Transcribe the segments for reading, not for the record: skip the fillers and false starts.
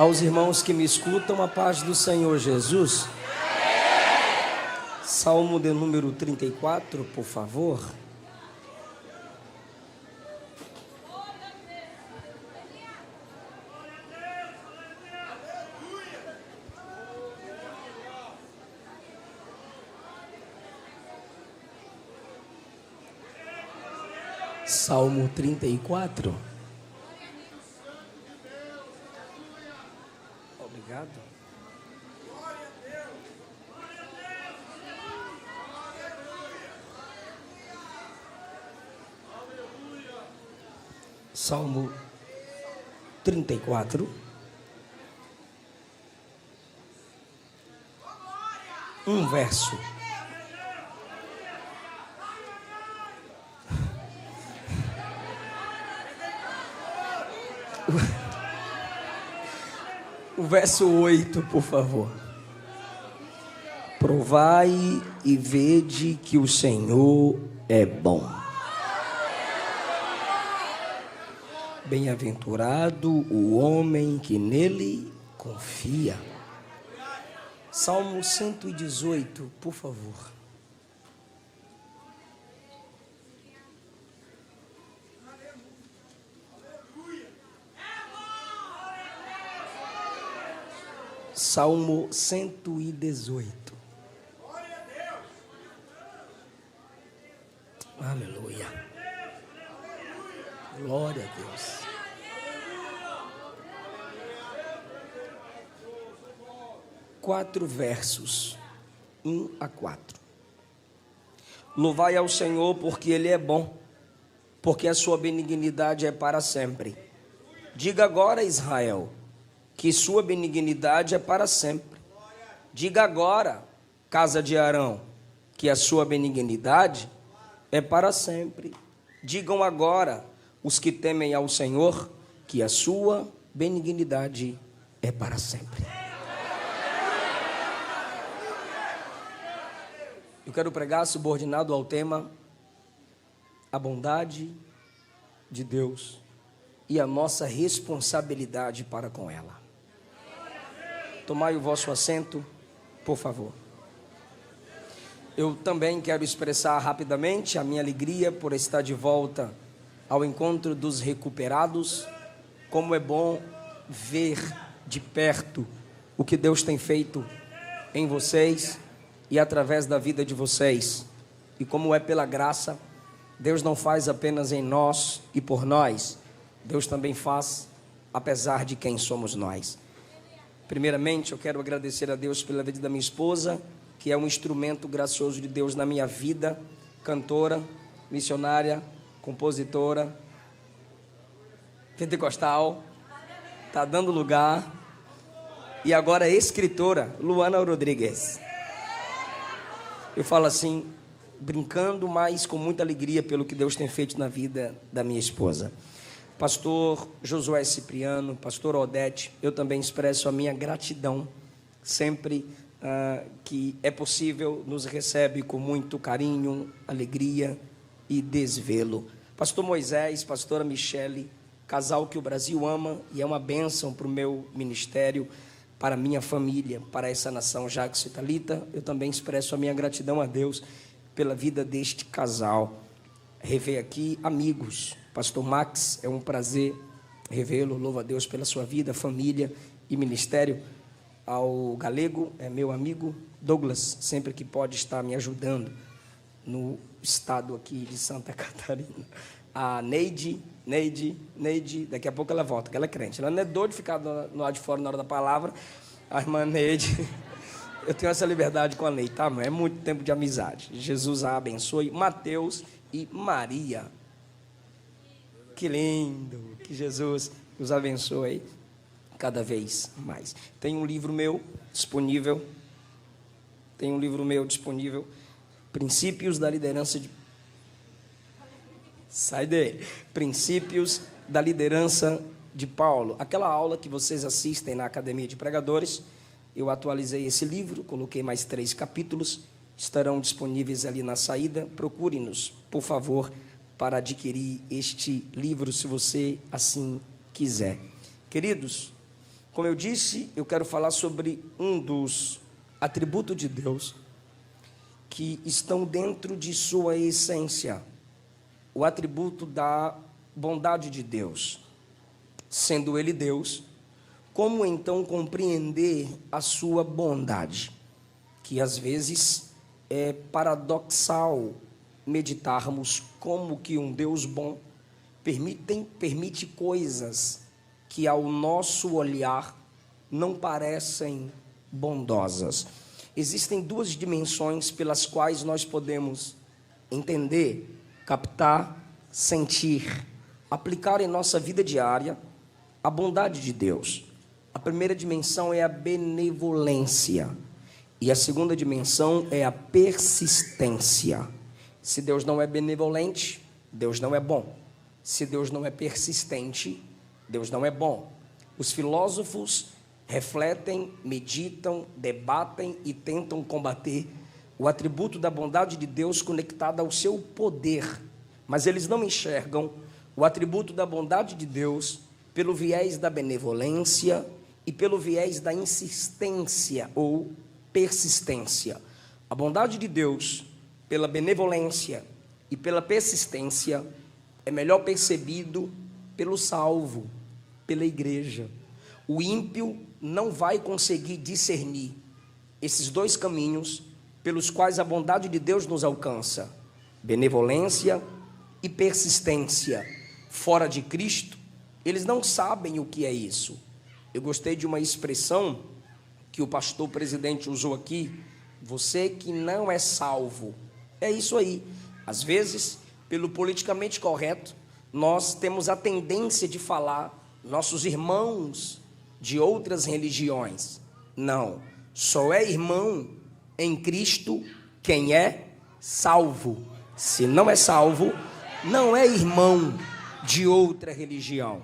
Aos irmãos que me escutam, a paz do Senhor Jesus. Salmo de número 34, por favor. Salmo 34. Obrigado. Salmo 34. Um verso. O verso 8, por favor. Provai e vede que o Senhor é bom. Bem-aventurado o homem que nele confia. Salmo 118, por favor. Salmo 118. Aleluia. Glória a Deus. Quatro versos, 1 a 4. Louvai ao Senhor porque Ele é bom, porque a sua benignidade é para sempre. Diga agora, Israel, que sua benignidade é para sempre. Diga agora, casa de Arão, que a sua benignidade é para sempre. Digam agora, os que temem ao Senhor, que a sua benignidade é para sempre. Eu quero pregar subordinado ao tema a bondade de Deus e a nossa responsabilidade para com ela. Tomai o vosso assento, por favor. Eu também quero expressar rapidamente a minha alegria por estar de volta ao encontro dos recuperados. Como é bom ver de perto o que Deus tem feito em vocês e através da vida de vocês. E como é pela graça, Deus não faz apenas em nós e por nós, Deus também faz apesar de quem somos nós. Primeiramente, eu quero agradecer a Deus pela vida da minha esposa, que é um instrumento gracioso de Deus na minha vida, cantora, missionária, compositora, pentecostal, está dando lugar, e agora escritora, Luana Rodrigues. Eu falo assim, brincando, mas com muita alegria pelo que Deus tem feito na vida da minha esposa. Pastor Josué Cipriano, pastor Odete, eu também expresso a minha gratidão, sempre que é possível, nos recebe com muito carinho, alegria e desvelo. Pastor Moisés, pastora Michele, casal que o Brasil ama e é uma bênção para o meu ministério, para a minha família, para essa nação. Jacques e Thalita, eu também expresso a minha gratidão a Deus pela vida deste casal. Rever aqui amigos, pastor Max, é um prazer revê-lo, louvo a Deus pela sua vida, família e ministério. Ao Galego, é meu amigo Douglas, sempre que pode estar me ajudando no estado aqui de Santa Catarina. A Neide, daqui a pouco ela volta, que ela é crente. Ela não é doida de ficar no lado de fora na hora da palavra. A irmã Neide, eu tenho essa liberdade com a Neide, tá? É muito tempo de amizade. Jesus a abençoe. Mateus e Maria. Que lindo, que Jesus os abençoe cada vez mais. Tem um livro meu disponível, Princípios da Liderança de... Sai dele. Princípios da Liderança de Paulo. Aquela aula que vocês assistem na Academia de Pregadores, eu atualizei esse livro, coloquei mais 3 capítulos, estarão disponíveis ali na saída. Procure-nos, por favor, para adquirir este livro, se você assim quiser. Queridos, Como eu disse, eu quero falar sobre um dos atributos de Deus que estão dentro de sua essência, o atributo da bondade de Deus. Sendo Ele Deus, como então compreender a sua bondade? Que às vezes é paradoxal meditarmos como que um Deus bom permite coisas que ao nosso olhar não parecem bondosas. Existem duas dimensões pelas quais nós podemos entender, captar, sentir, aplicar em nossa vida diária a bondade de Deus. A primeira dimensão é a benevolência e a segunda dimensão é a persistência. Se Deus não é benevolente, Deus não é bom. Se Deus não é persistente, Deus não é bom. Os filósofos refletem, meditam, debatem e tentam combater o atributo da bondade de Deus conectado ao seu poder, mas eles não enxergam o atributo da bondade de Deus pelo viés da benevolência e pelo viés da insistência ou persistência. A bondade de Deus, pela benevolência e pela persistência, é melhor percebido pelo salvo, pela igreja. O ímpio não vai conseguir discernir esses dois caminhos pelos quais a bondade de Deus nos alcança: benevolência e persistência. Fora de Cristo, eles não sabem o que é isso. Eu gostei de uma expressão que o pastor presidente usou aqui: você que não é salvo. É isso aí. Às vezes, pelo politicamente correto, nós temos a tendência de falar nossos irmãos de outras religiões. Não, só é irmão em Cristo quem é salvo. Se não é salvo, não é irmão de outra religião.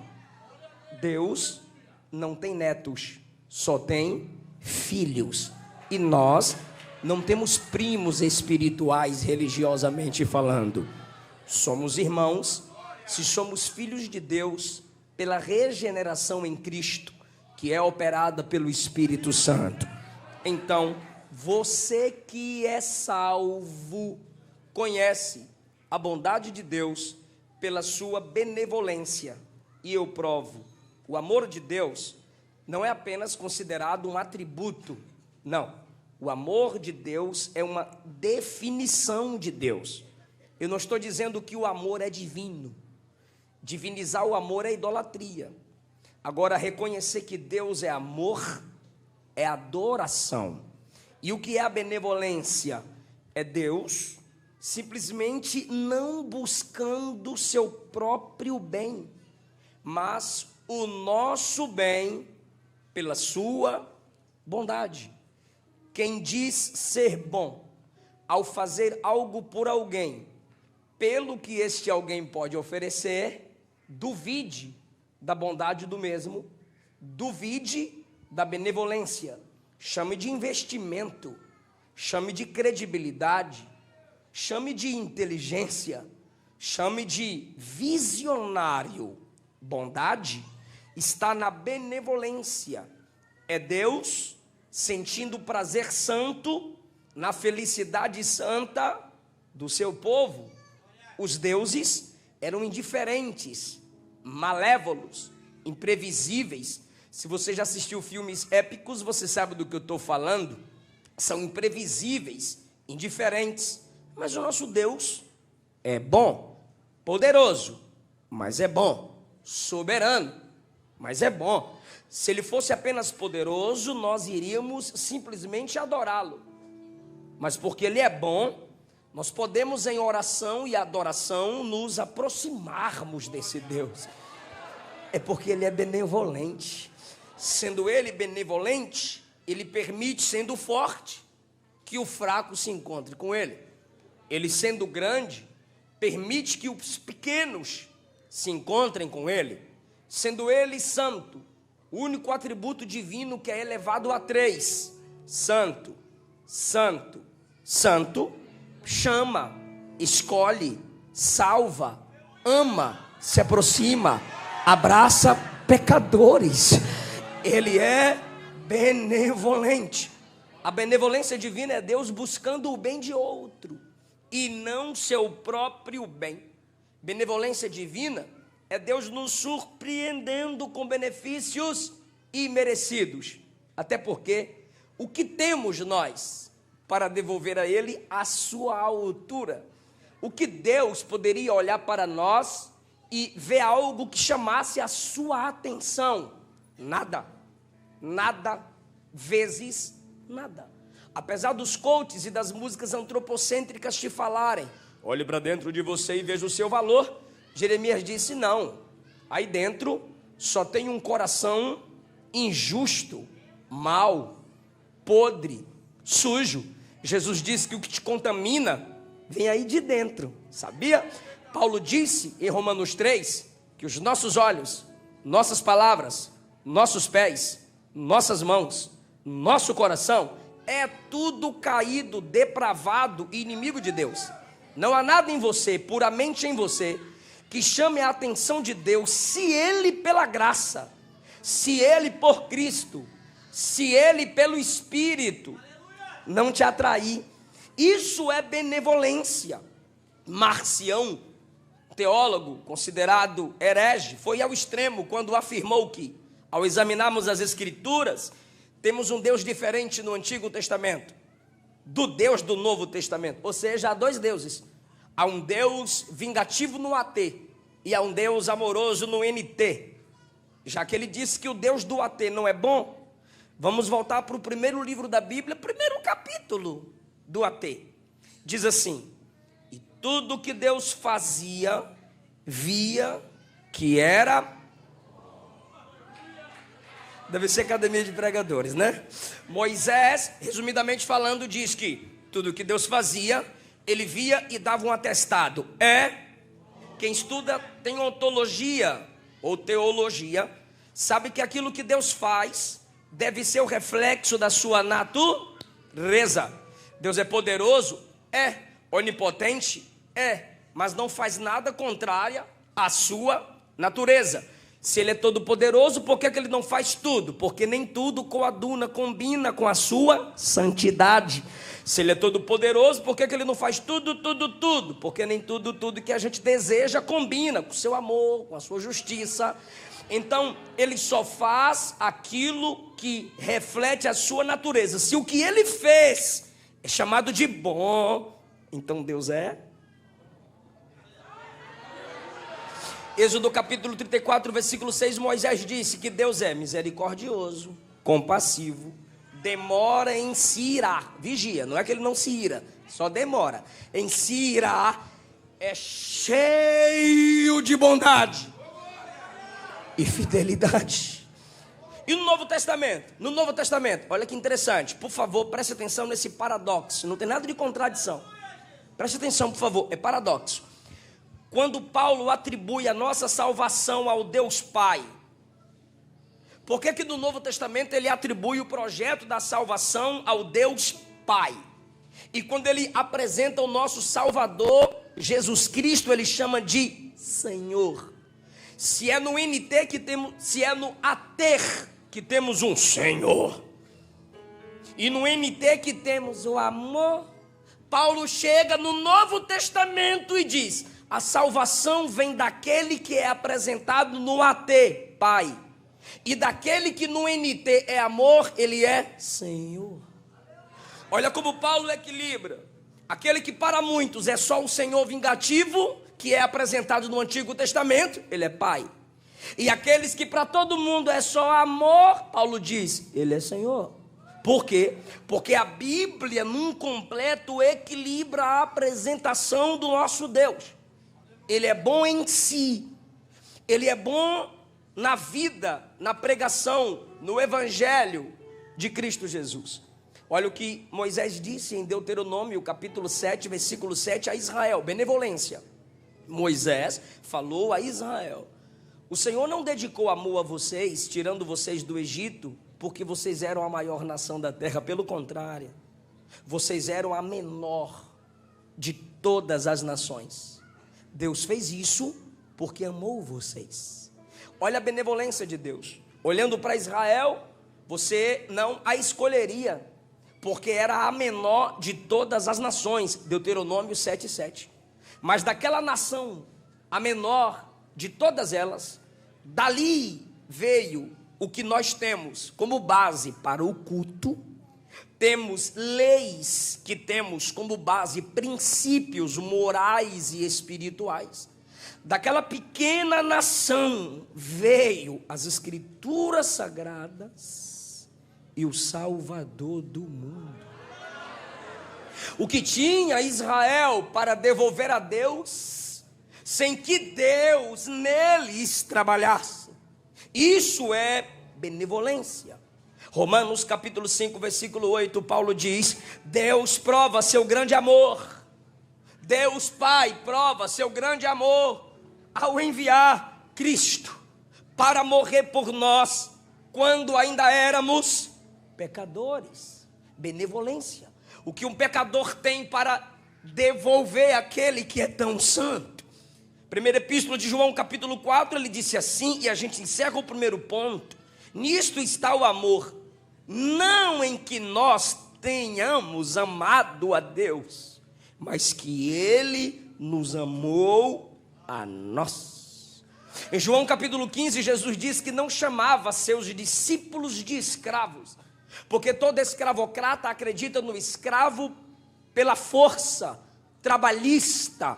Deus não tem netos, só tem filhos. E nós não temos primos espirituais, religiosamente falando. Somos irmãos se somos filhos de Deus pela regeneração em Cristo, que é operada pelo Espírito Santo. Então, você que é salvo, conhece a bondade de Deus pela sua benevolência. E eu provo, o amor de Deus não é apenas considerado um atributo, não. O amor de Deus é uma definição de Deus. Eu não estou dizendo que o amor é divino. Divinizar o amor é idolatria. Agora, reconhecer que Deus é amor é adoração. E o que é a benevolência? É Deus simplesmente não buscando o seu próprio bem, mas o nosso bem pela sua bondade. Quem diz ser bom, ao fazer algo por alguém, pelo que este alguém pode oferecer, duvide da bondade do mesmo, duvide da benevolência, chame de investimento, chame de credibilidade, chame de inteligência, chame de visionário. Bondade está na benevolência, é Deus sentindo prazer santo na felicidade santa do seu povo. Os deuses eram indiferentes, malévolos, imprevisíveis. Se você já assistiu filmes épicos, você sabe do que eu estou falando. São imprevisíveis, indiferentes. Mas o nosso Deus é bom, poderoso, mas é bom, soberano, mas é bom. Se ele fosse apenas poderoso, nós iríamos simplesmente adorá-lo. Mas porque ele é bom, nós podemos em oração e adoração nos aproximarmos desse Deus. É porque ele é benevolente. Sendo ele benevolente, ele permite, sendo forte, que o fraco se encontre com ele. Ele sendo grande, permite que os pequenos se encontrem com ele. Sendo ele santo, o único atributo divino que é elevado a 3: santo, santo, santo, chama, escolhe, salva, ama, se aproxima, abraça pecadores. Ele é benevolente. A benevolência divina é Deus buscando o bem de outro e não seu próprio bem. Benevolência divina é Deus nos surpreendendo com benefícios imerecidos. Até porque o que temos nós para devolver a Ele a sua altura? O que Deus poderia olhar para nós e ver algo que chamasse a sua atenção? Nada. Nada vezes nada. Apesar dos coaches e das músicas antropocêntricas te falarem, olhe para dentro de você e veja o seu valor, Jeremias disse não. Aí dentro só tem um coração injusto, mau, podre, sujo. Jesus disse que o que te contamina vem aí de dentro, sabia? Paulo disse em Romanos 3 que os nossos olhos, nossas palavras, nossos pés, nossas mãos, nosso coração é tudo caído, depravado e inimigo de Deus. Não há nada em você, puramente em você, que chame a atenção de Deus, se Ele pela graça, se Ele por Cristo, se Ele pelo Espírito não te atrair. Isso é benevolência. Marcião, teólogo considerado herege, foi ao extremo quando afirmou que, ao examinarmos as Escrituras, temos um Deus diferente no Antigo Testamento do Deus do Novo Testamento. Ou seja, há dois deuses. Há um Deus vingativo no AT e há um Deus amoroso no NT. Já que ele disse que o Deus do AT não é bom, vamos voltar para o primeiro livro da Bíblia, primeiro capítulo do AT. Diz assim: e tudo que Deus fazia, via que era... Deve ser academia de pregadores, né? Moisés, resumidamente falando, diz que tudo que Deus fazia, ele via e dava um atestado. Quem estuda tem ontologia ou teologia, sabe que aquilo que Deus faz deve ser o reflexo da sua natureza. Deus é poderoso? Onipotente? Mas não faz nada contrário à sua natureza. Se Ele é todo poderoso, por que Ele não faz tudo? Porque nem tudo coaduna, combina com a sua santidade. Se Ele é todo poderoso, por que Ele não faz tudo? Porque nem tudo que a gente deseja combina com o seu amor, com a sua justiça. Então, Ele só faz aquilo que reflete a sua natureza. Se o que Ele fez é chamado de bom, então Deus é... Êxodo capítulo 34, versículo 6, Moisés disse que Deus é misericordioso, compassivo, demora em se irar. Vigia, não é que Ele não se ira, só demora. Em se irar, é cheio de bondade e fidelidade. E no Novo Testamento? No Novo Testamento, olha que interessante, por favor, preste atenção nesse paradoxo, não tem nada de contradição. Preste atenção, por favor, é paradoxo. Quando Paulo atribui a nossa salvação ao Deus Pai, por que no Novo Testamento ele atribui o projeto da salvação ao Deus Pai? E quando ele apresenta o nosso Salvador, Jesus Cristo, ele chama de Senhor. Se é no NT que temos, se é no ATER que temos um Senhor, e no NT que temos o amor, Paulo chega no Novo Testamento e diz: a salvação vem daquele que é apresentado no AT, Pai. E daquele que no NT é amor, ele é Senhor. Olha como Paulo equilibra. Aquele que para muitos é só o Senhor vingativo, que é apresentado no Antigo Testamento, ele é Pai. E aqueles que para todo mundo é só amor, Paulo diz, ele é Senhor. Por quê? Porque a Bíblia, num completo, equilibra a apresentação do nosso Deus. Ele é bom em si, Ele é bom na vida, na pregação, no Evangelho de Cristo Jesus. Olha o que Moisés disse em Deuteronômio, capítulo 7, versículo 7, a Israel, benevolência. Moisés falou a Israel: o Senhor não dedicou amor a vocês, tirando vocês do Egito, porque vocês eram a maior nação da terra. Pelo contrário, vocês eram a menor de todas as nações. Deus fez isso porque amou vocês. Olha a benevolência de Deus. olhando para Israel, você não a escolheria, porque era a menor de todas as nações, Deuteronômio 7:7. Mas daquela nação, a menor de todas elas, dali veio o que nós temos como base para o culto. Temos leis que temos como base princípios morais e espirituais. Daquela pequena nação veio as escrituras sagradas e o Salvador do mundo. O que tinha Israel para devolver a Deus, sem que Deus neles trabalhasse. Isso é benevolência. Romanos capítulo 5, versículo 8, Paulo diz: Deus prova seu grande amor. Deus Pai prova seu grande amor ao enviar Cristo para morrer por nós, quando ainda éramos pecadores. Benevolência. O que um pecador tem para devolver aquele que é tão santo. Primeira epístola de João capítulo 4, ele disse assim, e a gente encerra o primeiro ponto: nisto está o amor, não em que nós tenhamos amado a Deus, mas que Ele nos amou a nós. Em João capítulo 15, Jesus diz que não chamava seus discípulos de escravos, porque todo escravocrata acredita no escravo pela força trabalhista,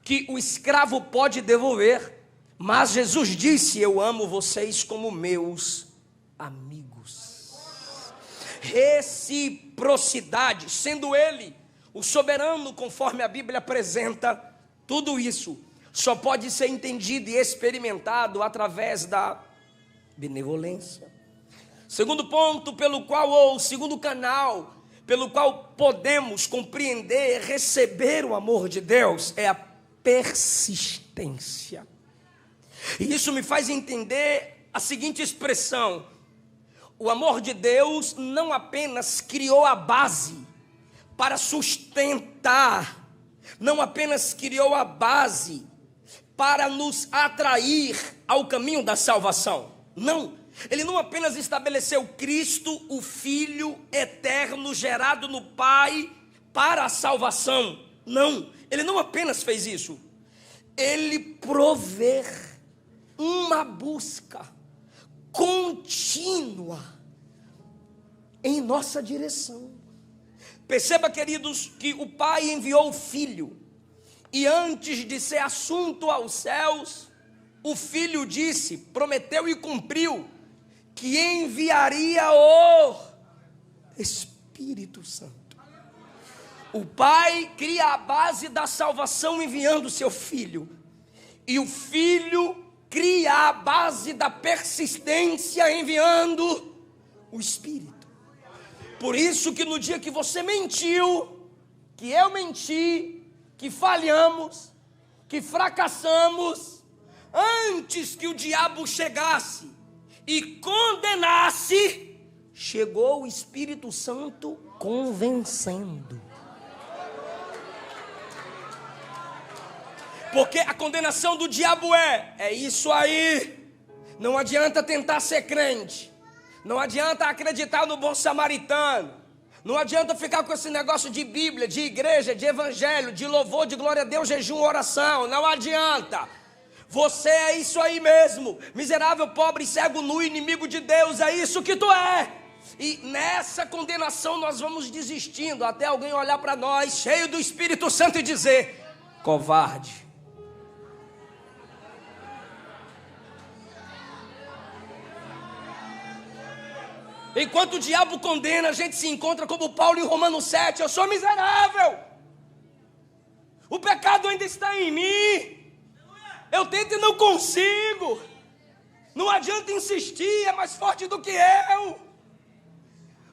que o escravo pode devolver. Mas Jesus disse: eu amo vocês como meus amigos. Reciprocidade, sendo Ele o soberano, conforme a Bíblia apresenta, tudo isso só pode ser entendido e experimentado através da benevolência. Segundo ponto pelo qual, ou segundo canal pelo qual podemos compreender, receber o amor de Deus, é a persistência. E isso me faz entender a seguinte expressão: o amor de Deus não apenas criou a base para sustentar, não apenas criou a base para nos atrair ao caminho da salvação. Não, Ele não apenas estabeleceu Cristo, o Filho eterno, gerado no Pai, para a salvação. Não, Ele não apenas fez isso. Ele provê uma busca contínua em nossa direção. Perceba, queridos, que o Pai enviou o Filho, e antes de ser assunto aos céus, o Filho disse, prometeu e cumpriu, que enviaria o Espírito Santo. O Pai cria a base da salvação enviando o seu Filho, e o Filho cria a base da persistência enviando o Espírito. Por isso que no dia que você mentiu, que eu menti, que falhamos, que fracassamos, antes que o diabo chegasse e condenasse, chegou o Espírito Santo convencendo. Porque a condenação do diabo é isso aí. Não adianta tentar ser crente, não adianta acreditar no bom samaritano, não adianta ficar com esse negócio de Bíblia, de igreja, de evangelho, de louvor, de glória a Deus, jejum, oração. Não adianta. Você é isso aí mesmo, miserável, pobre, cego, nu, inimigo de Deus. É isso que tu é. E nessa condenação nós vamos desistindo, até alguém olhar para nós cheio do Espírito Santo e dizer: covarde. Enquanto o diabo condena, a gente se encontra como Paulo em Romanos 7, eu sou miserável, o pecado ainda está em mim, eu tento e não consigo, não adianta insistir, é mais forte do que eu,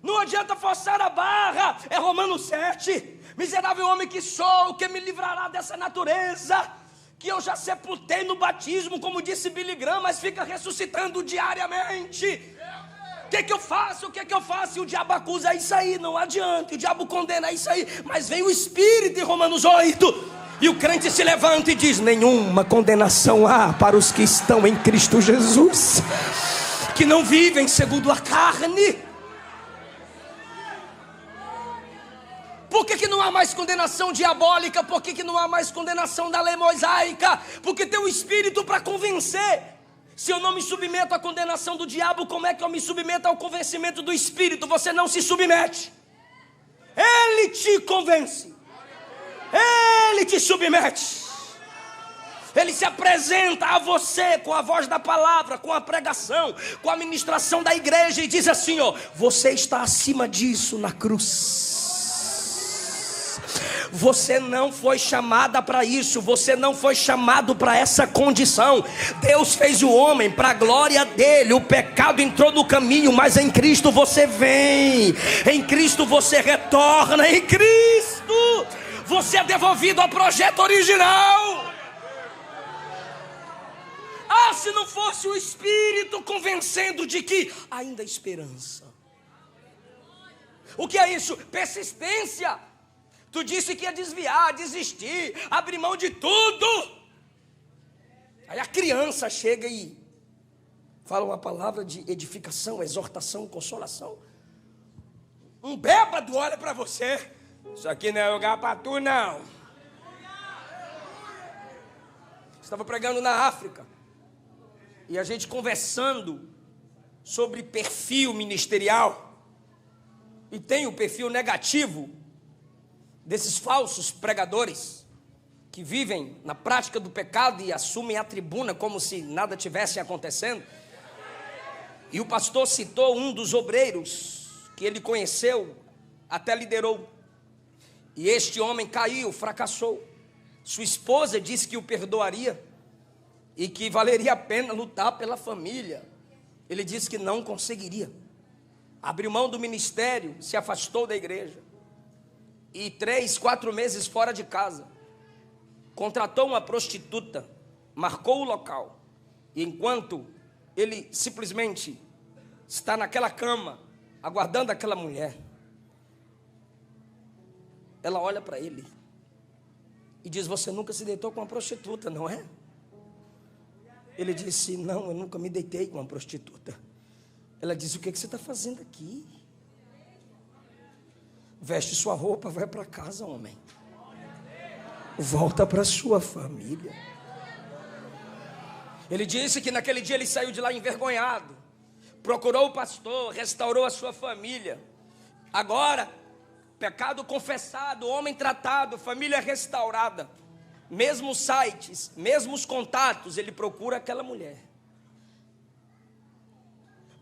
não adianta forçar a barra, é Romanos 7, miserável homem que sou, que me livrará dessa natureza, que eu já sepultei no batismo, como disse Billy Graham, mas fica ressuscitando diariamente. O que eu faço? O que eu faço? E o diabo acusa, é isso aí, não adianta. O diabo condena, é isso aí. Mas vem o Espírito em Romanos 8, e o crente se levanta e diz: nenhuma condenação há para os que estão em Cristo Jesus. que não vivem segundo a carne. Por que não há mais condenação diabólica? Por que não há mais condenação da lei mosaica? Porque tem um espírito para convencer. Se eu não me submeto à condenação do diabo, como é que eu me submeto ao convencimento do espírito? Você não se submete. Ele te convence. Ele te submete. Ele se apresenta a você com a voz da palavra, com a pregação, com a ministração da igreja e diz assim, ó: você está acima disso na cruz. Você não foi chamada para isso, você não foi chamado para essa condição. Deus fez o homem para a glória dele. O pecado entrou no caminho, mas em Cristo você vem, em Cristo você retorna, em Cristo você é devolvido ao projeto original. Ah, se não fosse o Espírito convencendo de que ainda há esperança. O que é isso? Persistência. Tu disse que ia desviar, desistir, abrir mão de tudo. Aí a criança chega e fala uma palavra de edificação, exortação, consolação. Um bêbado olha para você: isso aqui não é lugar para tu, não. Estava pregando na África e a gente conversando sobre perfil ministerial. E tem o perfil negativo desses falsos pregadores que vivem na prática do pecado e assumem a tribuna como se nada tivesse acontecendo. E o pastor citou um dos obreiros que ele conheceu, até liderou. E este homem caiu, fracassou. Sua esposa disse que o perdoaria e que valeria a pena lutar pela família. Ele disse que não conseguiria. Abriu mão do ministério, se afastou da igreja. E 3, 4 meses fora de casa, contratou uma prostituta, marcou o local. E enquanto ele simplesmente está naquela cama, aguardando aquela mulher, ela olha para ele e diz: você nunca se deitou com uma prostituta, não é? Ele disse: não, eu nunca me deitei com uma prostituta. Ela disse: o que você está fazendo aqui? Veste sua roupa, vai para casa, homem. Volta para sua família. Ele disse que naquele dia ele saiu de lá envergonhado. Procurou o pastor, restaurou a sua família. Agora, pecado confessado, homem tratado, família restaurada. Mesmos sites, mesmos contatos, ele procura aquela mulher.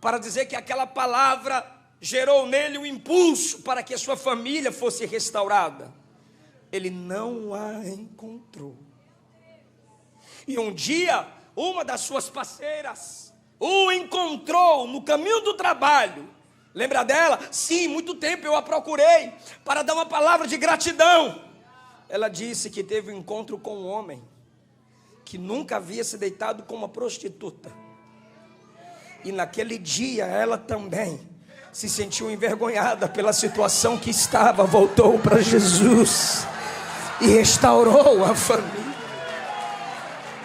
Para dizer que aquela palavra gerou nele um impulso para que a sua família fosse restaurada. Ele não a encontrou. E um dia, uma das suas parceiras o encontrou no caminho do trabalho. Lembra dela? Sim, muito tempo eu a procurei para dar uma palavra de gratidão. Ela disse que teve um encontro com um homem que nunca havia se deitado com uma prostituta. E naquele dia ela também se sentiu envergonhada pela situação que estava, voltou para Jesus e restaurou a família.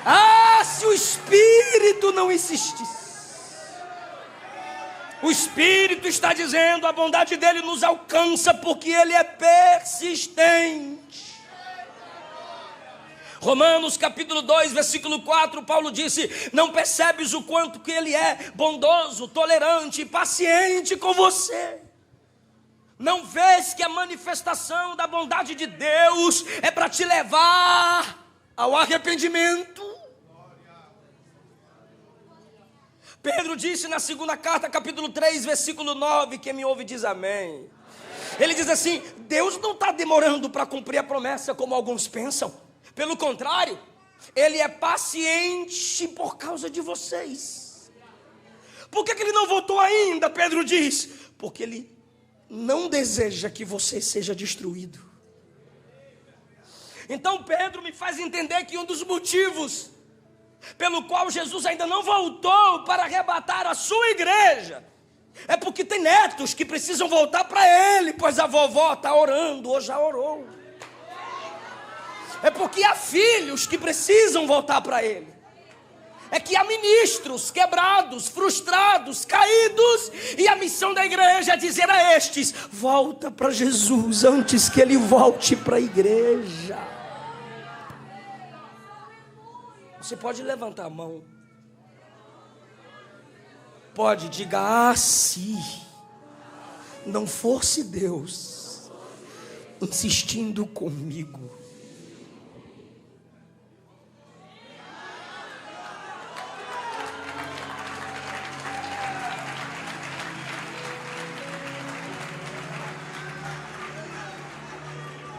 Ah, se o Espírito não insistisse. O Espírito está dizendo: a bondade dele nos alcança porque ele é persistente. Romanos capítulo 2, versículo 4, Paulo disse: não percebes o quanto que ele é bondoso, tolerante e paciente com você? Não vês que a manifestação da bondade de Deus é para te levar ao arrependimento? Pedro disse na segunda carta, capítulo 3, versículo 9, quem me ouve diz amém. Ele diz assim: Deus não está demorando para cumprir a promessa como alguns pensam. Pelo contrário, ele é paciente por causa de vocês. Por que ele não voltou ainda? Pedro diz: porque ele não deseja que você seja destruído. Então Pedro me faz entender que um dos motivos pelo qual Jesus ainda não voltou para arrebatar a sua igreja é porque tem netos que precisam voltar para ele, pois a vovó está orando ou já orou. É porque há filhos que precisam voltar para ele. é que há ministros quebrados, frustrados, caídos, e a missão da igreja é dizer a estes: volta para Jesus antes que ele volte para a igreja. Você pode levantar a mão, pode, diga: se não fosse Deus insistindo comigo.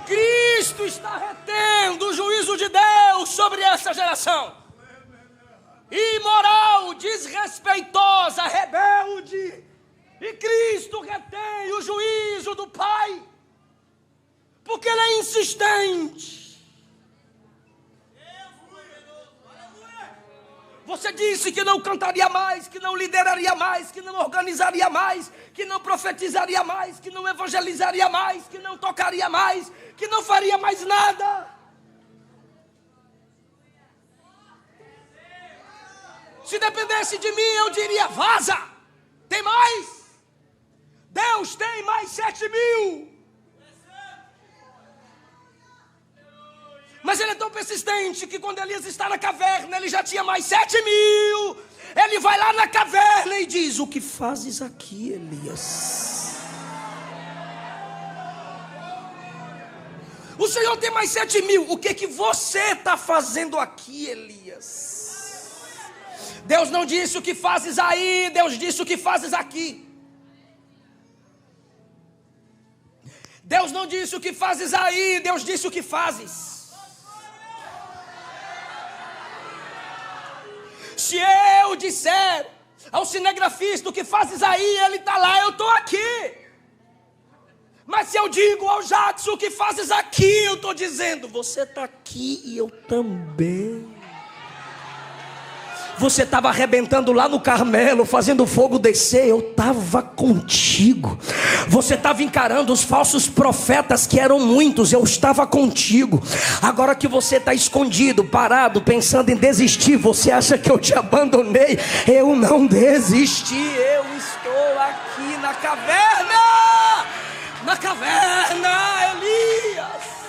Cristo está retendo o juízo de Deus sobre essa geração imoral, desrespeitosa, rebelde. E Cristo retém o juízo do Pai, porque Ele é insistente. Você disse que não cantaria mais, que não lideraria mais, que não organizaria mais, que não profetizaria mais, que não evangelizaria mais, que não tocaria mais, que não faria mais nada. Se dependesse de mim, eu diria: vaza. Tem mais? Deus tem mais 7.000. Mas ele é tão persistente que quando Elias está na caverna, ele já tinha mais 7.000. Ele vai lá na caverna e diz: o que fazes aqui, Elias? O Senhor tem mais 7.000. O que você está fazendo aqui, Elias? Deus não disse o que fazes aí, Deus disse o que fazes aqui. Deus não disse o que fazes aí, Deus disse o que fazes. Se eu disser ao cinegrafista o que fazes aí, ele está lá, eu estou aqui. Mas se eu digo ao Jackson o que fazes aqui, eu estou dizendo: você está aqui e eu também. Você estava arrebentando lá no Carmelo, fazendo o fogo descer, eu estava contigo. Você estava encarando os falsos profetas, que eram muitos, eu estava contigo. Agora que você está escondido, parado, pensando em desistir, você acha que eu te abandonei? Eu não desisti, eu estou aqui na caverna. Na caverna, Elias.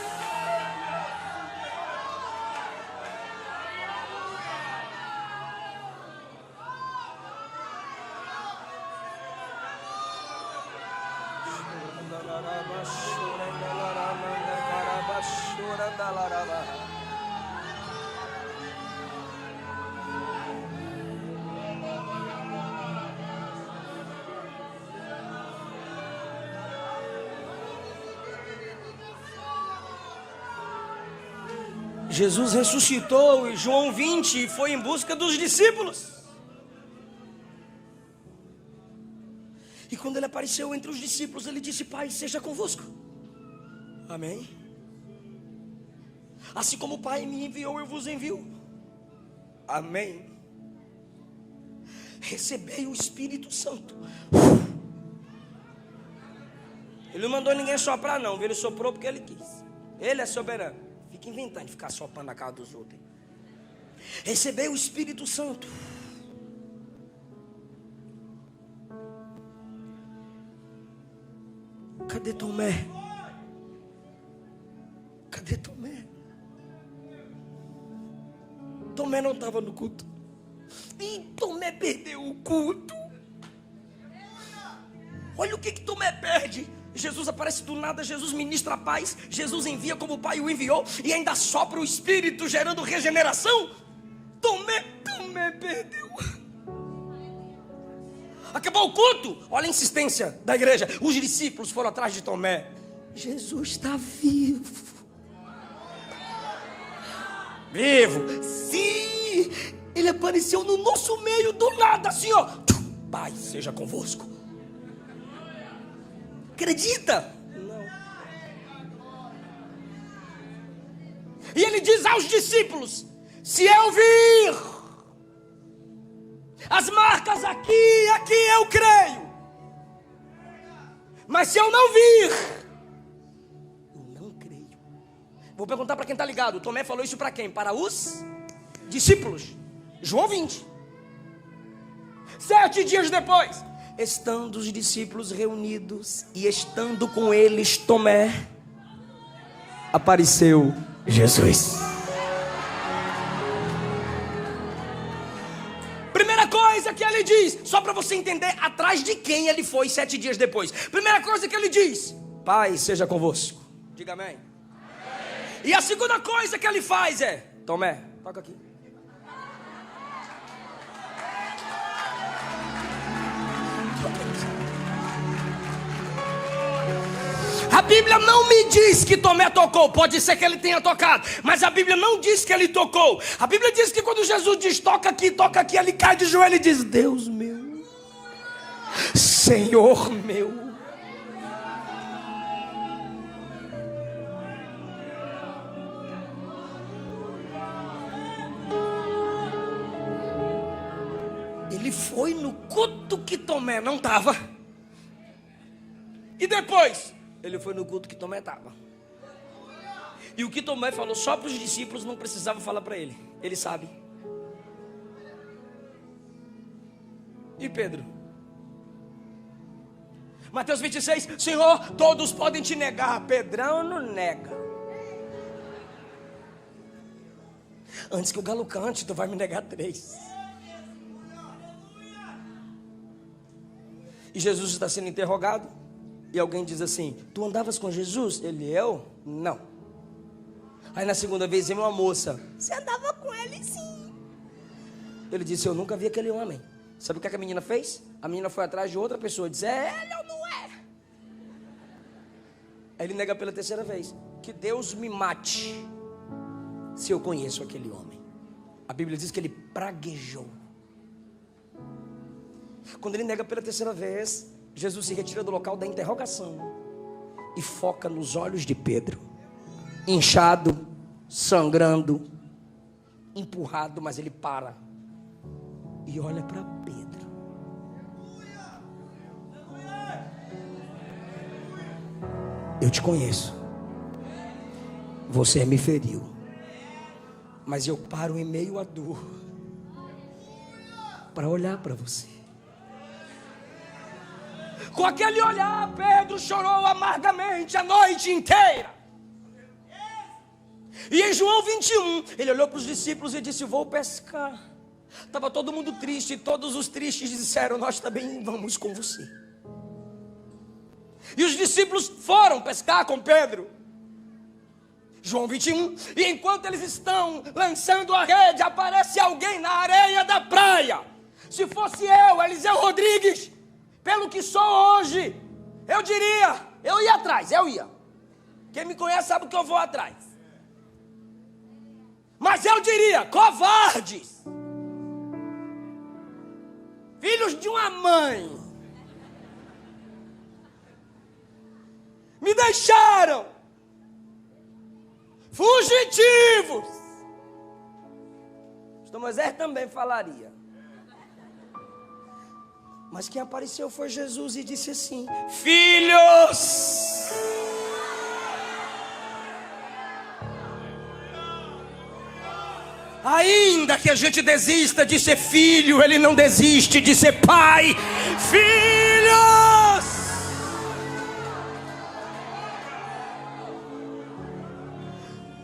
Jesus ressuscitou e João 20 foi em busca dos discípulos. E quando ele apareceu entre os discípulos, ele disse: Pai, seja convosco. Amém. Assim como o Pai me enviou, eu vos envio. Amém. Recebei o Espírito Santo. Ele não mandou ninguém soprar não, ele soprou porque ele quis. Ele é soberano. Fica inventando de ficar soprando na cara dos outros. Recebei o Espírito Santo. Cadê Tomé? Cadê Tomé? Tomé não estava no culto. E Tomé perdeu o culto. Olha o que Tomé perde. Jesus aparece do nada, Jesus ministra a paz, Jesus envia como o Pai o enviou, e ainda sopra o Espírito, gerando regeneração. Tomé perdeu. Acabou o culto. Olha a insistência da igreja. Os discípulos foram atrás de Tomé. Jesus está vivo. Vivo? Sim. Ele apareceu no nosso meio do nada, assim, ó. Pai, seja convosco. Acredita? Não. E ele diz aos discípulos: se eu vir as marcas aqui eu creio. Mas se eu não vir, eu não creio. Vou perguntar para quem está ligado. Tomé falou isso para quem? Para os discípulos. João 20. 7 dias depois, estando os discípulos reunidos e estando com eles Tomé, apareceu Jesus. Primeira coisa que ele diz, só para você entender atrás de quem ele foi 7 dias depois. Primeira coisa que ele diz: Pai seja convosco. Diga amém. E a segunda coisa que ele faz é: Tomé, toca aqui. A Bíblia não me diz que Tomé tocou. Pode ser que ele tenha tocado, mas a Bíblia não diz que ele tocou. A Bíblia diz que quando Jesus diz toca aqui, ele cai de joelho e diz: Deus meu, Senhor meu. Ele foi no culto que Tomé não estava. E depois ele foi no culto que Tomé estava. E o que Tomé falou só para os discípulos, não precisava falar para ele. Ele sabe. E Pedro? Mateus 26, Senhor, todos podem te negar. Pedrão não nega. Antes que o galo cante, tu vai me negar 3. E Jesus está sendo interrogado. E alguém diz assim: tu andavas com Jesus? Ele: eu? Não. Aí na segunda vez vem uma moça: você andava com ele sim. Ele disse: eu nunca vi aquele homem. Sabe o que a menina fez? A menina foi atrás de outra pessoa, disse: é ele ou não é? Aí ele nega pela 3ª vez: que Deus me mate se eu conheço aquele homem. A Bíblia diz que ele praguejou. Quando ele nega pela 3ª vez, Jesus se retira do local da interrogação e foca nos olhos de Pedro, inchado, sangrando, empurrado, mas ele para e olha para Pedro. Eu te conheço, você me feriu, mas eu paro em meio à dor para olhar para você. Com aquele olhar, Pedro chorou amargamente a noite inteira. E em João 21, ele olhou para os discípulos e disse: vou pescar. Estava todo mundo triste, e todos os tristes disseram: nós também vamos com você. E os discípulos foram pescar com Pedro. João 21, e enquanto eles estão lançando a rede, aparece alguém na areia da praia. Se fosse eu, Eliseu Rodrigues, pelo que sou hoje, eu diria, eu ia atrás, eu ia. Quem me conhece sabe que eu vou atrás. Mas eu diria: covardes, filhos de uma mãe, me deixaram fugitivos. Pastor Moisés também falaria. Mas quem apareceu foi Jesus e disse assim: filhos, ainda que a gente desista de ser filho, ele não desiste de ser pai. Filhos,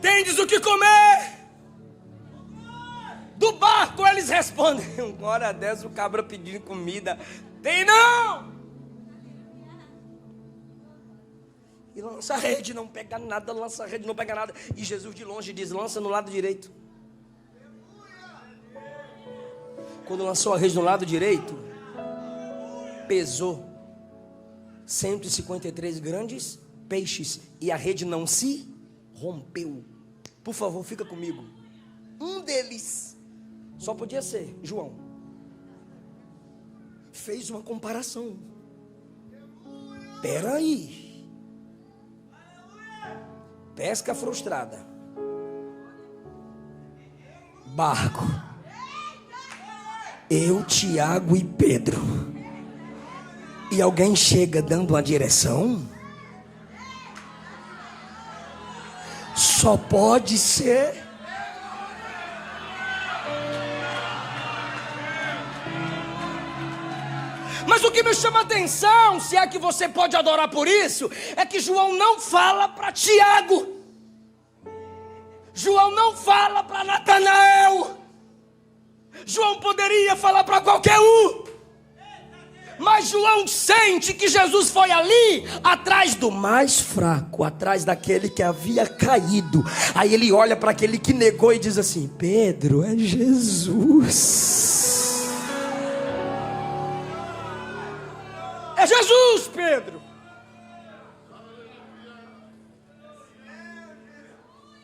tendes o que comer? Do barco eles respondem. Uma hora dessa o cabra pedindo comida: tem não? E lança a rede, não pega nada. Lança a rede, não pega nada. E Jesus de longe diz: lança no lado direito. Quando lançou a rede no lado direito, pesou 153 grandes peixes e a rede não se rompeu. Por favor, fica comigo. Um deles só podia ser João. Fez uma comparação. Espera aí. Pesca frustrada. Barco. Eu, Tiago e Pedro. E alguém chega dando uma direção. Só pode ser Mas o que me chama a atenção, se é que você pode adorar por isso, é que João não fala para Tiago. João não fala para Natanael. João poderia falar para qualquer um. Mas João sente que Jesus foi ali, atrás do mais fraco, atrás daquele que havia caído. Aí ele olha para aquele que negou e diz assim: Pedro, é Jesus. É Jesus, Pedro.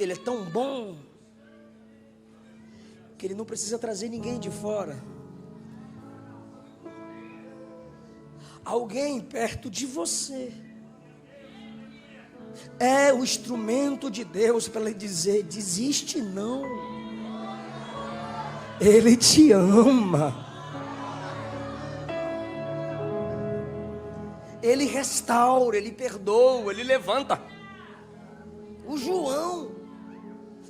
Ele é tão bom que ele não precisa trazer ninguém de fora. Alguém perto de você é o instrumento de Deus para ele dizer: desiste não. Ele te ama. Ele restaura, ele perdoa, ele levanta. O João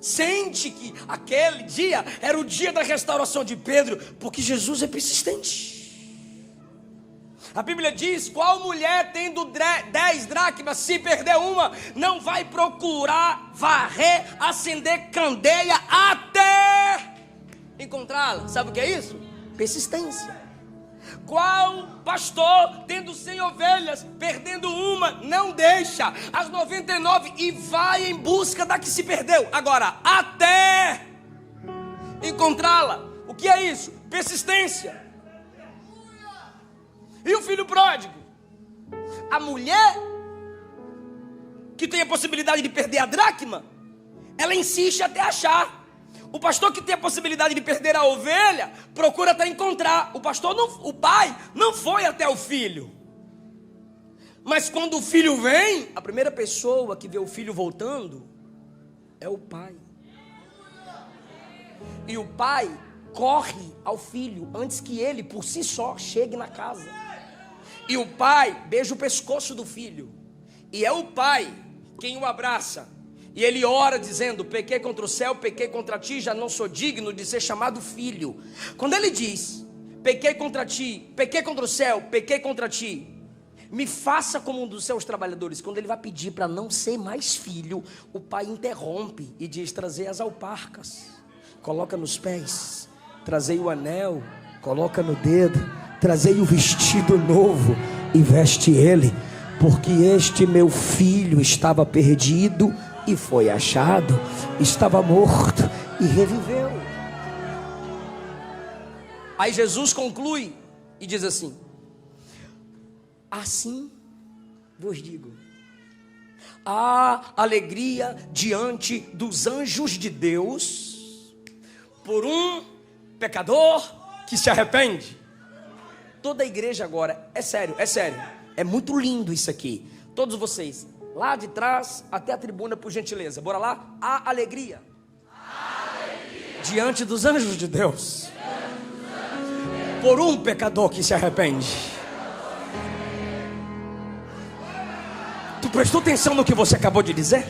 sente que aquele dia era o dia da restauração de Pedro, porque Jesus é persistente. A Bíblia diz: qual mulher tendo 10 dracmas, se perder uma, não vai procurar varrer, acender candeia até encontrá-la? Sabe o que é isso? Persistência. Qual pastor, tendo 100 ovelhas, perdendo uma, não deixa as 99 e vai em busca da que se perdeu? Agora, até encontrá-la. O que é isso? Persistência. E o filho pródigo? A mulher que tem a possibilidade de perder a dracma, ela insiste até achar. O pastor que tem a possibilidade de perder a ovelha, procura até encontrar. O pai não foi até o filho. Mas quando o filho vem, a primeira pessoa que vê o filho voltando é o pai. E o pai corre ao filho antes que ele, por si só, chegue na casa. E o pai beija o pescoço do filho. E é o pai quem o abraça. E ele ora dizendo: pequei contra o céu, pequei contra ti, já não sou digno de ser chamado filho. Quando ele diz: pequei contra ti, pequei contra o céu, pequei contra ti, me faça como um dos seus trabalhadores. Quando ele vai pedir para não ser mais filho, o pai interrompe e diz: trazei as alparcas, coloca nos pés, trazei o anel, coloca no dedo, trazei o vestido novo e veste ele, porque este meu filho estava perdido e foi achado, estava morto e reviveu. Aí Jesus conclui e diz assim: assim vos digo, há alegria diante dos anjos de Deus por um pecador que se arrepende. Toda a igreja agora, é sério, é muito lindo isso aqui. Todos vocês, lá de trás até a tribuna, por gentileza, bora lá. Há alegria diante dos anjos de Deus por um pecador que se arrepende. Tu prestou atenção no que você acabou de dizer?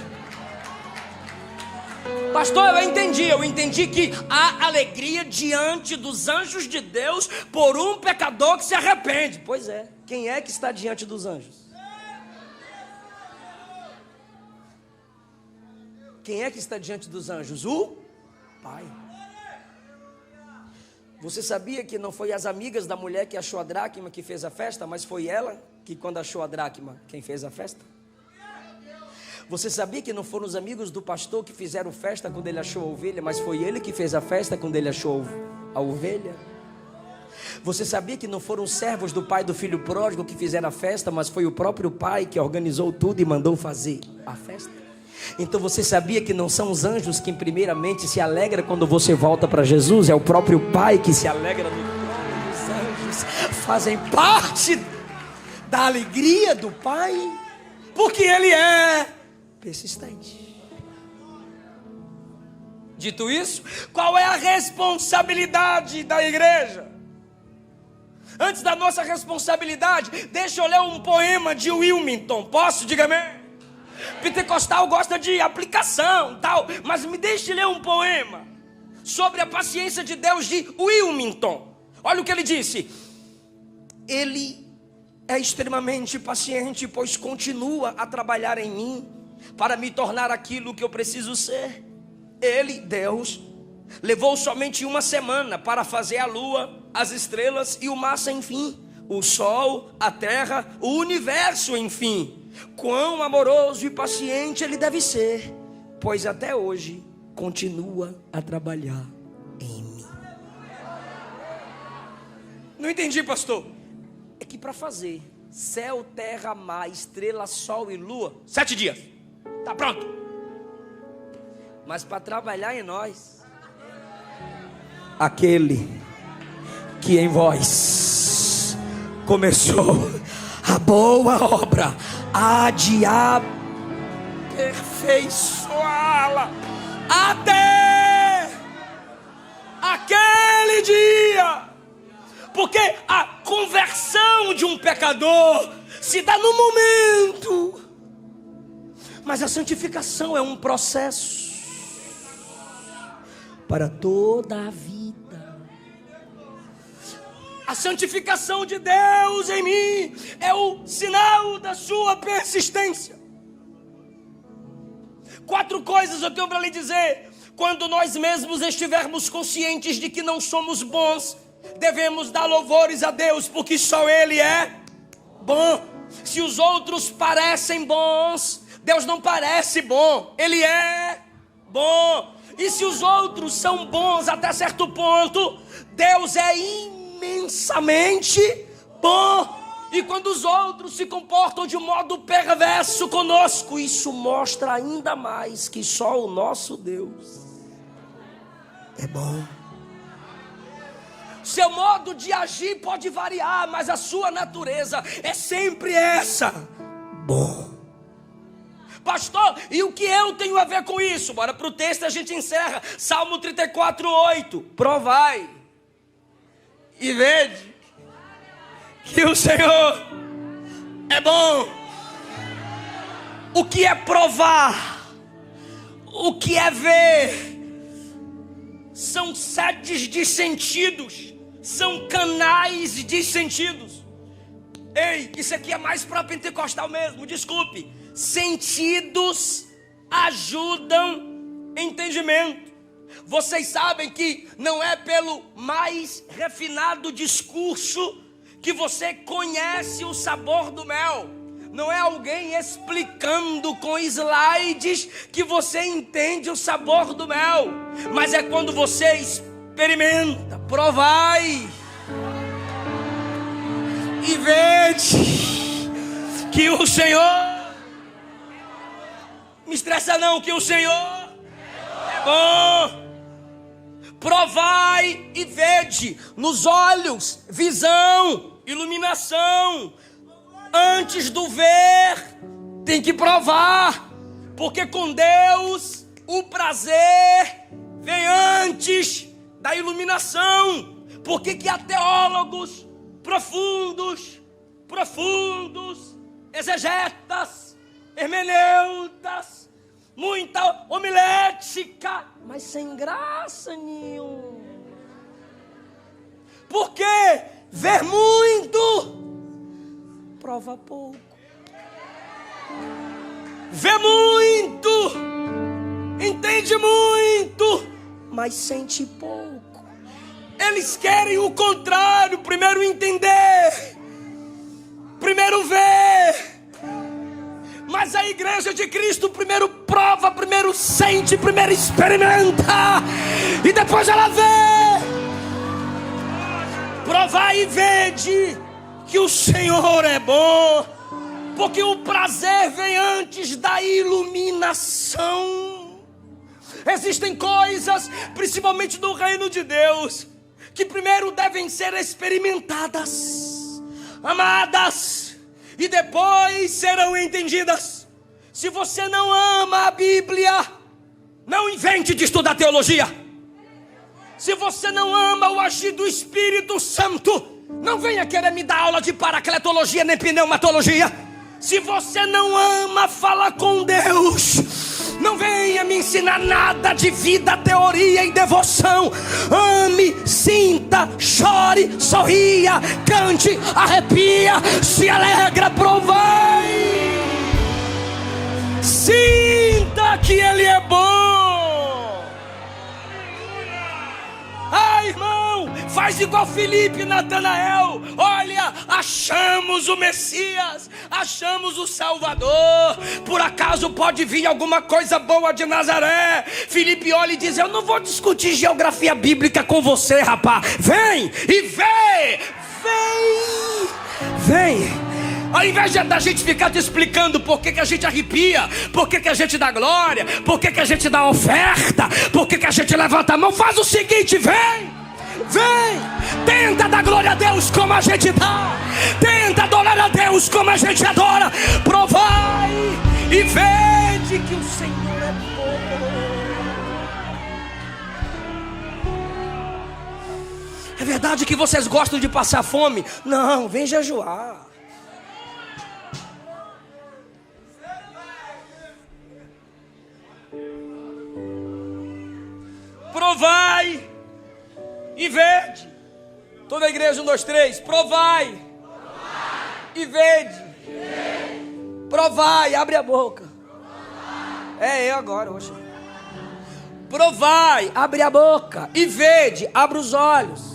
Pastor, eu entendi que há alegria diante dos anjos de Deus por um pecador que se arrepende. Pois é, quem é que está diante dos anjos? Quem é que está diante dos anjos? O Pai. Você sabia que não foi as amigas da mulher que achou a dracma que fez a festa, mas foi ela que, quando achou a dracma, quem fez a festa? Você sabia que não foram os amigos do pastor que fizeram festa quando ele achou a ovelha, mas foi ele que fez a festa quando ele achou a ovelha? Você sabia que não foram os servos do pai do filho pródigo que fizeram a festa, mas foi o próprio pai que organizou tudo e mandou fazer a festa? Então você sabia que não são os anjos que primeiramente se alegram quando você volta para Jesus? É o próprio Pai que se alegra no trono. Os anjos fazem parte da alegria do Pai, porque Ele é persistente. Dito isso, qual é a responsabilidade da igreja? Antes da nossa responsabilidade, deixa eu ler um poema de Wilmington. Posso? Diga amém. Pentecostal gosta de aplicação, tal, mas me deixe ler um poema sobre a paciência de Deus de Wilmington. Olha o que ele disse: ele é extremamente paciente, pois continua a trabalhar em mim para me tornar aquilo que eu preciso ser. Ele, Deus, levou somente 1 semana para fazer a lua, as estrelas e o mar sem fim, o sol, a terra, o universo, enfim. Quão amoroso e paciente ele deve ser, pois até hoje continua a trabalhar em mim. Não entendi, pastor. É que para fazer céu, terra, mar, estrela, sol e lua, 7 dias, tá pronto. Mas para trabalhar em nós, aquele que em vós começou a boa obra, há de aperfeiçoá-la até aquele dia. Porque a conversão de um pecador se dá no momento, mas a santificação é um processo para toda a vida. A santificação de Deus em mim é o sinal da sua persistência. 4 coisas eu tenho para lhe dizer. Quando nós mesmos estivermos conscientes de que não somos bons, devemos dar louvores a Deus, porque só Ele é bom. Se os outros parecem bons, Deus não parece bom, Ele é bom. E se os outros são bons até certo ponto, Deus é imensamente bom. E quando os outros se comportam de modo perverso conosco, isso mostra ainda mais que só o nosso Deus é bom. Seu modo de agir pode variar, mas a sua natureza é sempre essa: bom. Pastor, e o que eu tenho a ver com isso? Bora para o texto e a gente encerra. Salmo 34:8. Provai e vede que o Senhor é bom. O que é provar? O que é ver? São sedes de sentidos, são canais de sentidos. Ei, isso aqui é mais para pentecostal mesmo, desculpe. Sentidos ajudam entendimento. Vocês sabem que não é pelo mais refinado discurso que você conhece o sabor do mel. Não é alguém explicando com slides que você entende o sabor do mel. Mas é quando você experimenta, provai e vede que o Senhor... Me estressa não, que o Senhor é bom. Provai e vede. Nos olhos, visão, iluminação. Antes do ver, tem que provar. Porque com Deus, o prazer vem antes da iluminação. Por que há teólogos profundos, exegetas, hermeneutas, muita homilética, mas sem graça nenhuma? Porque ver muito prova pouco. Vê muito, entende muito, mas sente pouco. Eles querem o contrário: primeiro entender, primeiro ver. Mas a igreja de Cristo primeiro prova, primeiro sente, primeiro experimenta, e depois ela vê. Provar e vede que o Senhor é bom, porque o prazer vem antes da iluminação. Existem coisas, principalmente no reino de Deus, que primeiro devem ser experimentadas, amadas, e depois serão entendidas. Se você não ama a Bíblia, não invente de estudar teologia. Se você não ama o agir do Espírito Santo, não venha querer me dar aula de paracletologia nem pneumatologia. Se você não ama falar com Deus, não venha me ensinar nada de vida, teoria e devoção. Ame, sinta, chore, sorria, cante, arrepia, se alegra, provai. Sinta que Ele é bom. Ah, irmão, faz igual Filipe e Natanael. Olha, achamos o Messias, achamos o Salvador. Por acaso pode vir alguma coisa boa de Nazaré? Filipe olha e diz: eu não vou discutir geografia bíblica com você, rapaz. Vem e vê. Vem. Ao invés da gente ficar te explicando por que a gente arrepia, por que a gente dá glória, por que a gente dá oferta, por que a gente levanta a mão, faz o seguinte: vem, tenta dar glória a Deus como a gente dá, tenta adorar a Deus como a gente adora. Provai e vede que o Senhor é bom. É verdade que vocês gostam de passar fome? Não, vem jejuar. Provai e vede. Toda a igreja, 1, 2, 3. Provai e vede. Provai, abre a boca. É eu agora hoje. Provai, abre a boca e vede, abre os olhos.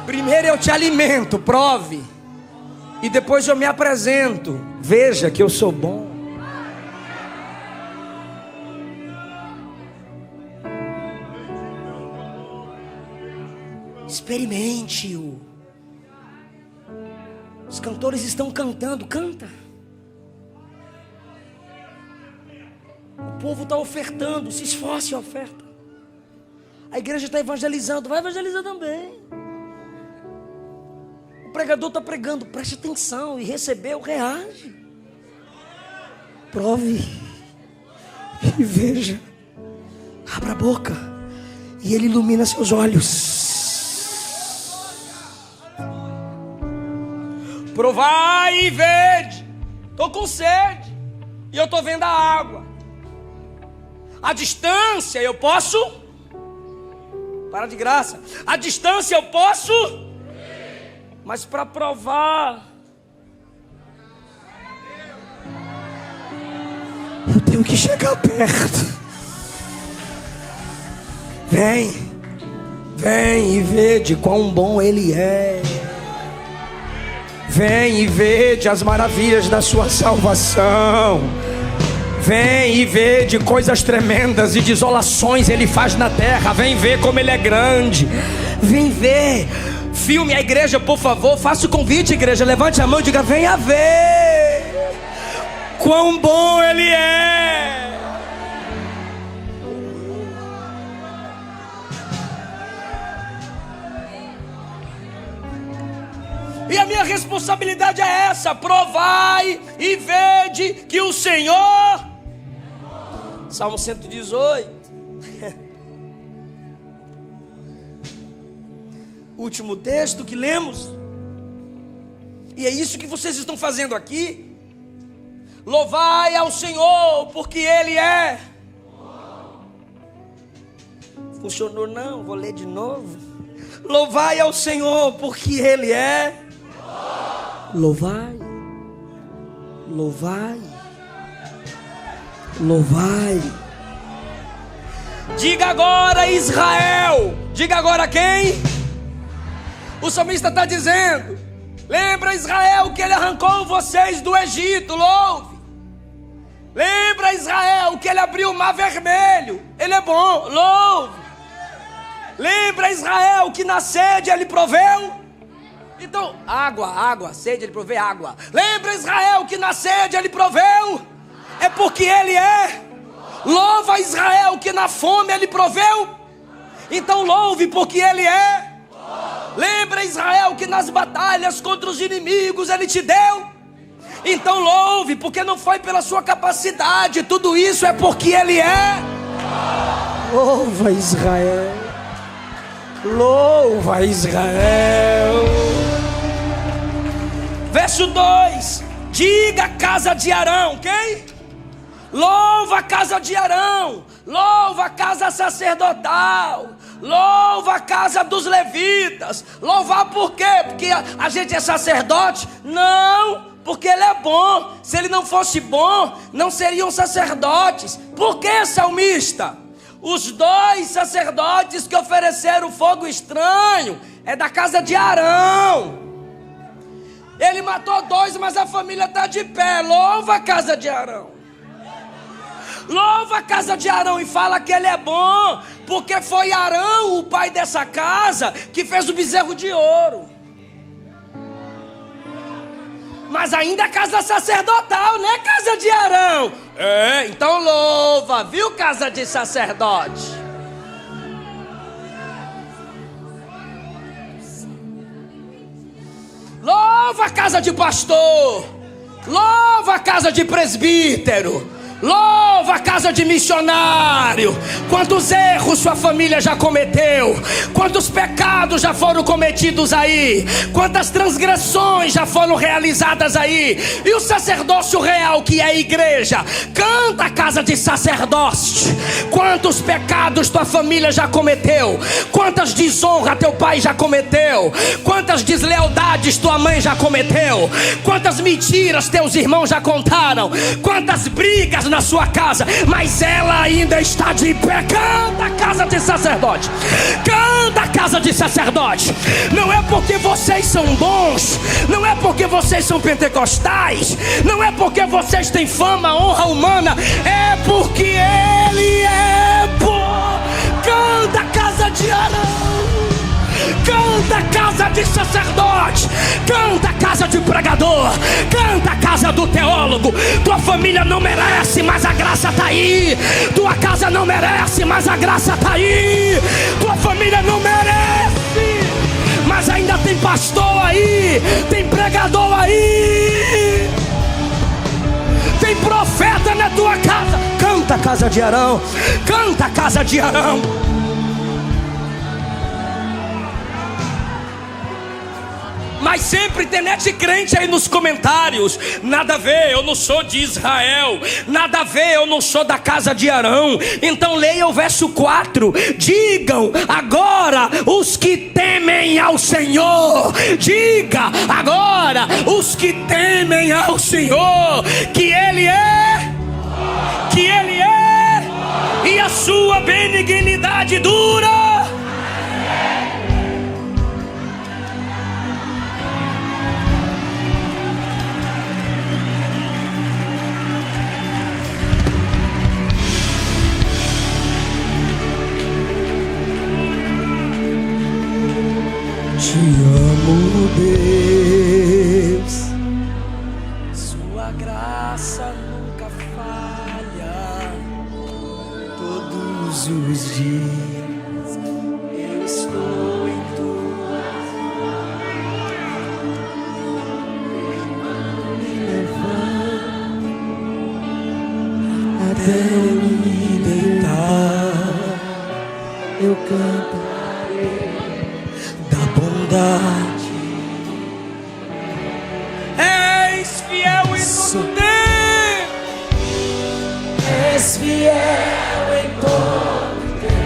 Primeiro eu te alimento, prove. E depois eu me apresento. Veja que eu sou bom. Experimente-o. Os cantores estão cantando. Canta. O povo está ofertando. Se esforce e oferta. A igreja está evangelizando. Vai evangelizar também. O pregador está pregando, preste atenção, e recebeu, reage. Prove e veja. Abra a boca e Ele ilumina seus olhos. Provai e vede. Estou com sede e eu estou vendo a água. A distância eu posso. Para de graça. A distância eu posso. Mas para provar, eu tenho que chegar perto. Vem e vede quão bom Ele é. Vem e vede as maravilhas da sua salvação. Vem e vede coisas tremendas e desolações Ele faz na terra. Vem ver como Ele é grande. Vem ver. Filme a igreja, por favor. Faça o convite, igreja. Levante a mão e diga: venha ver quão bom Ele é. E a minha responsabilidade é essa: provai e vede que o Senhor. Salmo 118. Último texto que lemos. E é isso que vocês estão fazendo aqui. Louvai ao Senhor, porque Ele é. Funcionou não? Vou ler de novo. Louvai ao Senhor, porque Ele é. Louvai. Louvai. Louvai. Diga agora, Israel. Diga agora quem? O salmista está dizendo: lembra, Israel, que Ele arrancou vocês do Egito. Louve. Lembra, Israel, que Ele abriu o mar vermelho. Ele é bom. Louve. Lembra, Israel, que na sede Ele proveu. Então, água, sede Ele provê água. Lembra, Israel, que na sede Ele proveu. É porque Ele é. Louva, Israel, que na fome Ele proveu. Então louve, porque Ele é. Lembra, Israel, que nas batalhas contra os inimigos Ele te deu. Então louve, porque não foi pela sua capacidade. Tudo isso é porque Ele é. Louva, Israel. Louva Israel. Verso 2: diga casa de Arão, quem? Louva a casa de Arão, louva a casa sacerdotal, louva a casa dos levitas. Louvar por quê? Porque a gente é sacerdote? Não, porque ele é bom. Se ele não fosse bom, não seriam sacerdotes. Por que, salmista? Os 2 sacerdotes que ofereceram fogo estranho é da casa de Arão. Ele matou 2, mas a família está de pé. Louva a casa de Arão. Louva a casa de Arão e fala que ele é bom, porque foi Arão, o pai dessa casa, que fez o bezerro de ouro. Mas ainda é casa sacerdotal, né? Casa de Arão. É, então louva, viu, casa de sacerdote? Louva a casa de pastor, louva a casa de presbítero, louva a casa de missionário. Quantos erros sua família já cometeu, quantos pecados já foram cometidos aí, quantas transgressões já foram realizadas aí. E o sacerdócio real, que é a igreja, canta a casa de sacerdócio. Quantos pecados tua família já cometeu, quantas desonras teu pai já cometeu, quantas deslealdades tua mãe já cometeu, quantas mentiras teus irmãos já contaram, quantas brigas na sua casa, mas ela ainda está de pé. Canta a casa de sacerdote, canta a casa de sacerdote. Não é porque vocês são bons, não é porque vocês são pentecostais, não é porque vocês têm fama, honra humana, é porque ele é bom. Canta a casa de Arão, canta a casa de sacerdote, canta a casa de pregador, canta a casa do teólogo. Tua família não merece, mas a graça está aí. Tua casa não merece, mas a graça está aí. Tua família não merece, mas ainda tem pastor aí, tem pregador aí, tem profeta na tua casa. Canta a casa de Arão, canta a casa de Arão. Mas sempre tem net crente aí nos comentários: nada a ver, eu não sou de Israel, nada a ver, eu não sou da casa de Arão. Então leia o verso 4: digam agora os que temem ao Senhor, diga agora os que temem ao Senhor, que Ele é, e a sua benignidade dura. Te amo, Deus, sua graça nunca falha. Todos os dias eu estou em tua mão, até me deitar eu cantarei da bondade. És fiel em todo tempo, és fiel em todo tempo,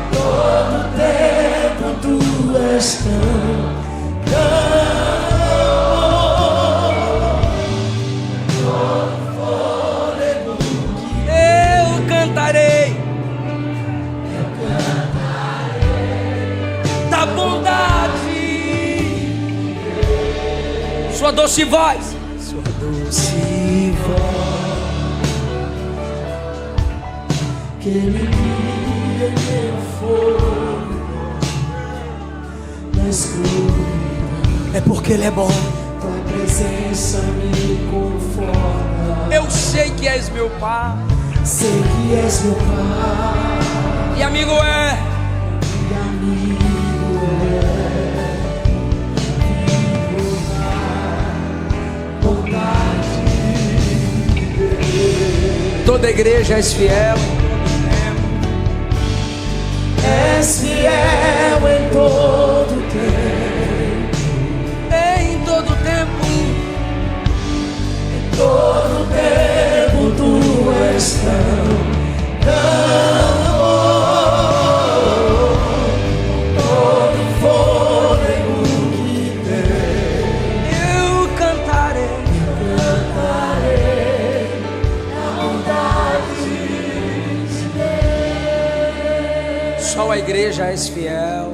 em todo tempo tu és tão fôlego que eu cantarei da bondade. Sua doce voz, sua doce voz, que ele guia meu fogo na escuridão. É porque ele é bom. Tua presença me conforta. Eu sei que és meu pai, sei que és meu pai, e amigo é, e amigo é, vivo na bondade de Deus. Toda igreja és fiel. Só a igreja és fiel.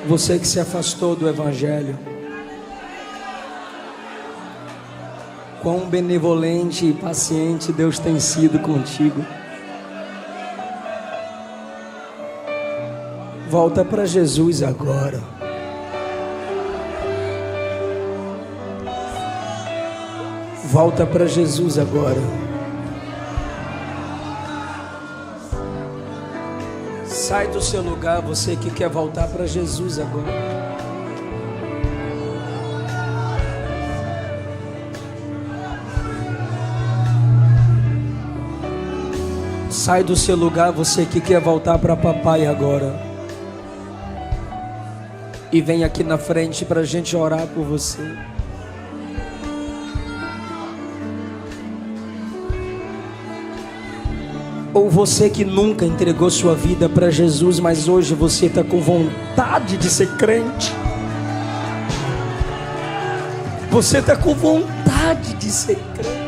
Você que se afastou do Evangelho, quão benevolente e paciente Deus tem sido contigo. Volta para Jesus agora. Volta para Jesus agora. Sai do seu lugar, você que quer voltar para Jesus agora. Sai do seu lugar, você que quer voltar para papai agora. E vem aqui na frente para a gente orar por você. Ou você que nunca entregou sua vida para Jesus, mas hoje você está com vontade de ser crente. Você está com vontade de ser crente.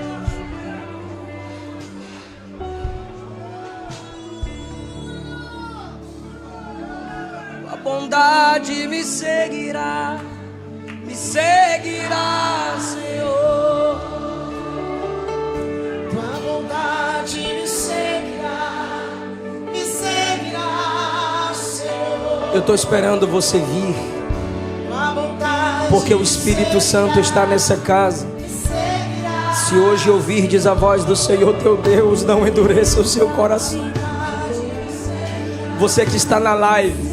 A bondade me seguirá, Senhor. Tua bondade me seguirá, Senhor. Eu estou esperando você vir, porque o Espírito Santo está nessa casa. Se hoje ouvirdes a voz do Senhor teu Deus, não endureça o seu coração. Você que está na live,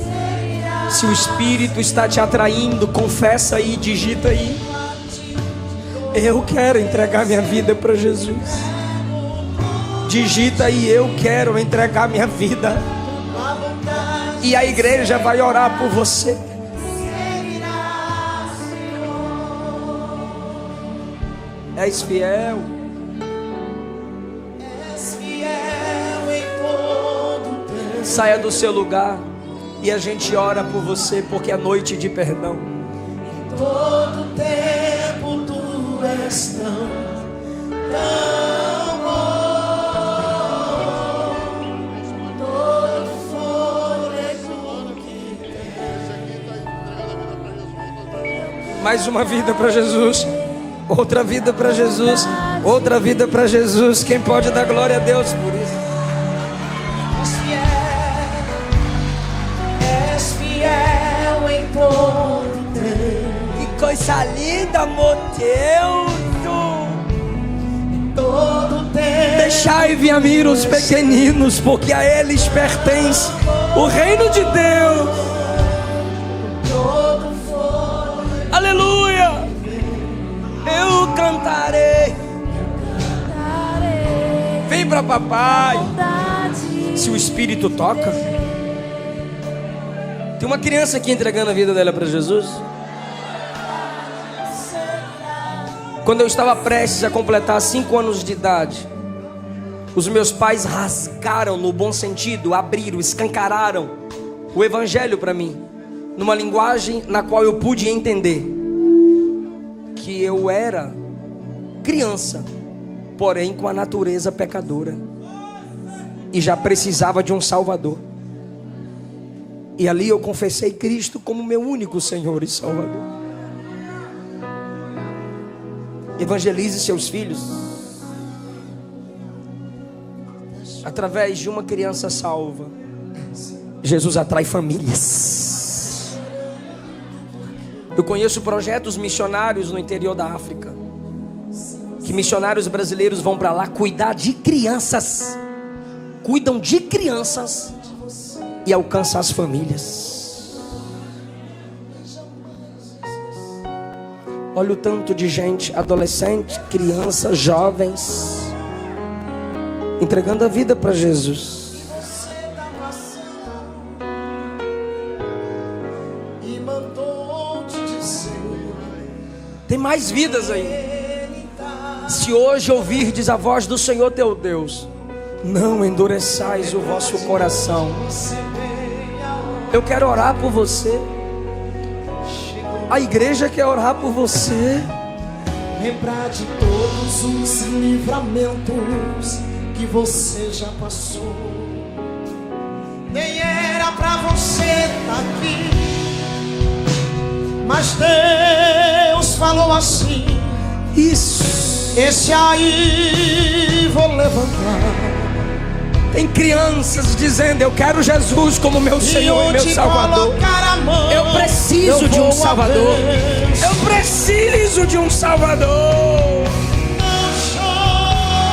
se o Espírito está te atraindo, confessa aí, digita aí: eu quero entregar minha vida para Jesus. Digita aí: eu quero entregar minha vida. E a igreja vai orar por você. És fiel. És fiel em todo tempo. Saia do seu lugar e a gente ora por você, porque é noite de perdão. Em todo tempo tu és tão bom. Todo fôlego que tens. Mais uma vida para Jesus. Outra vida para Jesus. Outra vida para Jesus. Quem pode dar glória a Deus por isso? És fiel em todo tempo. Que coisa linda, meu Deus. Todo tempo. Deixai vir a mim os pequeninos, porque a eles pertence o reino de Deus. Todo fôlego. Aleluia. Eu cantarei. Vem para papai. Se o Espírito toca. Tem uma criança aqui entregando a vida dela para Jesus. Quando eu estava prestes a completar 5 anos de idade, os meus pais rasgaram, no bom sentido, abriram, escancararam o Evangelho para mim, numa linguagem na qual eu pude entender que eu era criança, porém com a natureza pecadora, e já precisava de um Salvador. E ali eu confessei Cristo como meu único Senhor e Salvador. Evangelize seus filhos. Através de uma criança salva, Jesus atrai famílias. Eu conheço projetos missionários no interior da África, que missionários brasileiros vão para lá cuidar de crianças, cuidam de crianças e alcançam as famílias. Olha o tanto de gente, adolescente, crianças, jovens, entregando a vida para Jesus. Tem mais vidas aí. Se hoje ouvirdes a voz do Senhor teu Deus, não endureçais o vosso coração. Eu quero orar por você. A igreja quer orar por você. Lembrar de todos os livramentos que você já passou. Nem era pra você estar aqui, mas Deus falou assim: Isso. esse aí vou levantar. Tem crianças dizendo: eu quero Jesus como meu Senhor e meu Salvador. Eu preciso de um Salvador. Eu preciso de um Salvador. Não chore,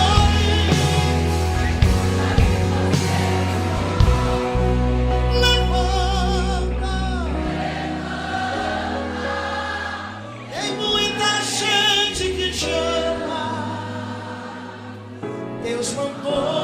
levanta. Tem muita gente que te ama. Deus mandou